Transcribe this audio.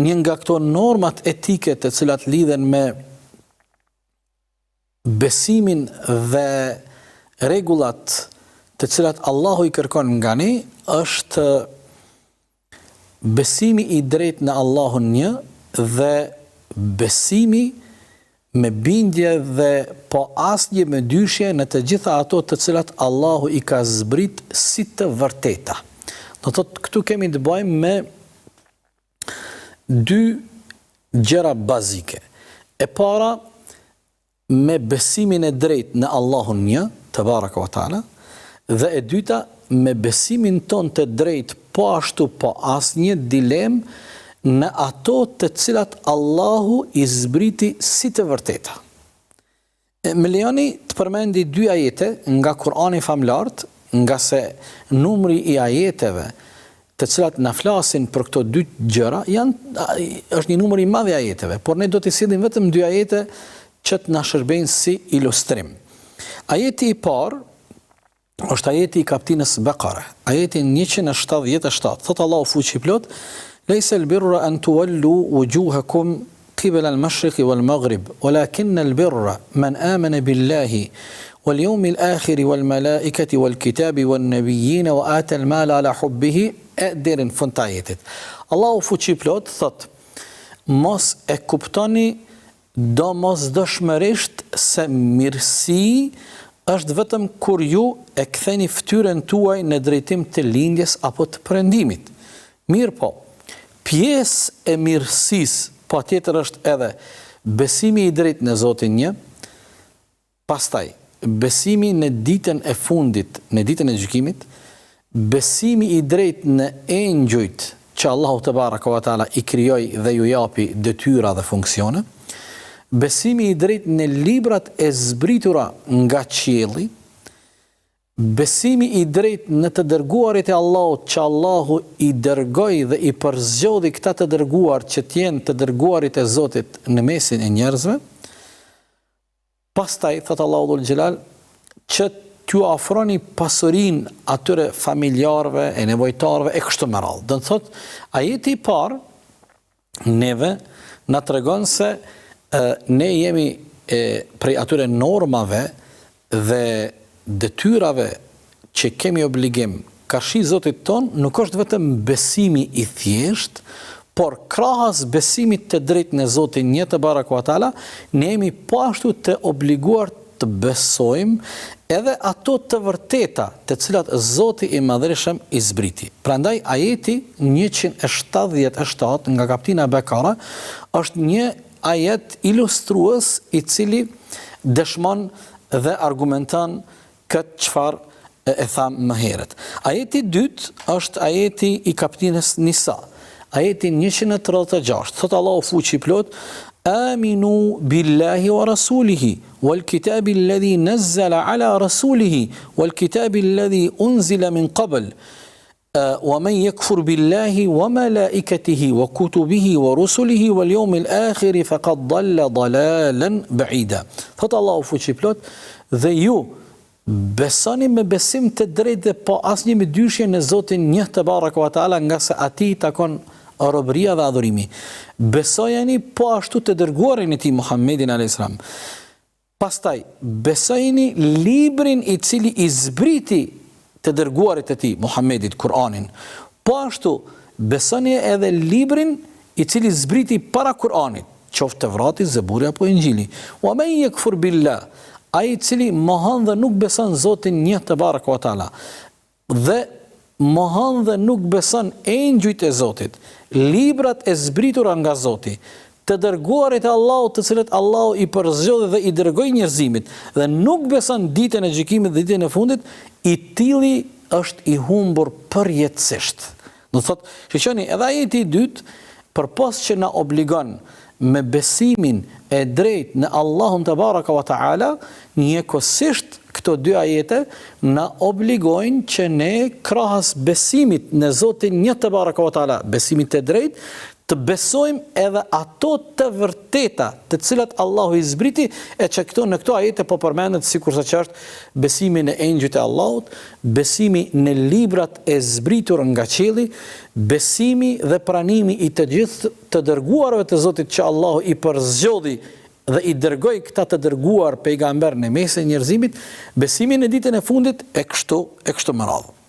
një nga këto normat etike të cilat lidhen me besimin dhe rregullat të cilat Allahu i kërkon nga ne është besimi i drejtë në Allahun një dhe besimi me bindje dhe po asnjë me dyshje në të gjitha ato të cilat Allahu i ka zbrit si të vërteta. Do të thotë këtu kemi të bëjmë me dy gjëra bazike. E para me besimin e drejtë në Allahun një, te baraka wa taala, dhe e dyta me besimin ton të drejtë po ashtu po asnjë dilemë në ato të cilat Allahu i zbriti si të vërteta. Me lejoni të përmendi dy ajete nga Kurani famlart, nga se numri i ajeteve të cilat na flasin për këto dy gjëra është një numër i madh i ajeteve, por ne do të sillim vetëm dy ajete që të na shërbejnë si ilustrim. Ajeti i parë është ajeti i kaptinës Bekare, ajeti 177, thot Allahu fuqi plot: "Laysa al-birra an tuwallu wujuhakum qibala al-mashriqi wal-maghrib, walakinna al-birra man amana billahi wal-yawmi al-akhir wal-malaikati wal-kitabi wan-nabiyyin wa ata al-mala ala hubbihi." Deri në fund të ajetit. Allahu fuqi plot thot: mos e kuptoni domosdoshmërisht se mirësi është vetëm kur ju e ktheni fytyrën tuaj në drejtim të lindjes apo të perëndimit. Mirë po, pjesë e mirësisë patjetër është edhe besimi i drejtë në Zotin një, pastaj besimi në ditën e fundit, në ditën e gjykimit, besimi i drejtë në engjëjt që Allahu te baraka wa taala i krijoi dhe ju japi detyra dhe funksione, besimi i drejtë në librat e zbritura nga qielli, besimi i drejtë në të dërguarit e Allahut që Allahu i dërgoi dhe i përzgjodhi këta të dërguar që të jenë të dërguarit e Zotit në mesin e njerëzve. Pastaj thot Allahu dhul xhelal që t'ju afroni pasurinë atyre familjarëve e nevojtarëve e kështu me radhë. Do të thot ajeti i parë neve na tregon se ne jemi prej atyre normave dhe detyrave që kemi obligim karshi Zotit ton, nuk është vetëm besimi i thjesht, por krahas besimit të drejtë në Zotin një te baraka wa taala, ne jemi po ashtu të obliguar të besojmë edhe ato të vërteta të cilat Zoti i Madhërisëm i zbriti. Prandaj ajeti 177 nga kaptina Bekara është një ajet ilustrues i cili dëshmon dhe argumenton këtë çfarë e tham më herët. Ajeti i dytë është ajeti i kaptinës Nisa. Ajeti 136, thot Allahu fuqi plot: "Aminu billahi wa rasulihi wal kitabi alladhi nazzala ala rasulihi wal kitabi alladhi unzila min qabl wa man yakfur billahi wa malaikatihi wa kutubihi wa rusulihi wal yawmil akhir faqad dalla dalalan ba'ida." Thot Allahu fuqi plot: "Dhe ju besoni me besim të drejtë dhe po asnjë me dyshje në Zotin një te baraka wa taala, nga se atij takon robëria dhe adhurimi. Besojeni po ashtu të dërguarin e tij Muhammedin alayhis salam. Pastaj besojeni librin i cili i zbriti të dërguarit e tij Muhammedit, Kur'anin. Po ashtu besoni edhe librin i cili zbriti para Kur'anit, qoftë Tevrati, Zeburi apo Injili. Wa man yakfur billah, ai i cili mohon dhe nuk beson Zotin një te baraka wa taala, dhe mohon dhe nuk beson engjëjt e Zotit, librat e zbritura nga Zoti, të dërguarit e Allahut të cilët Allahu i përzgjodhi dhe i dërgoi njerëzimit, dhe nuk beson ditën e gjykimit dhe ditën e fundit, i tilli është i humbur përjetësisht." Do thotë, shiqoni, edhe ajeti i dytë, përpos që na obligon me besimin e drejtë në Allahun te baraka wa taala, njëkohësisht këto dy ajete na obligojnë që ne krahas besimit në Zotin një te baraka wa taala, besimit të drejtë, të besojmë edhe ato të vërteta të cilat Allahu i zbriti, e që në këto ajete po përmendet sikur sa që është besimi në engjëjt e Allahut, besimi në librat e zbritur nga qielli, besimi dhe pranimi i të gjithë të dërguarve të Zotit që Allahu i përzgjodhi dhe i dërgoi këta të dërguar pejgamber në mes e njerëzimit, besimi në ditën e fundit e kështu me radhë.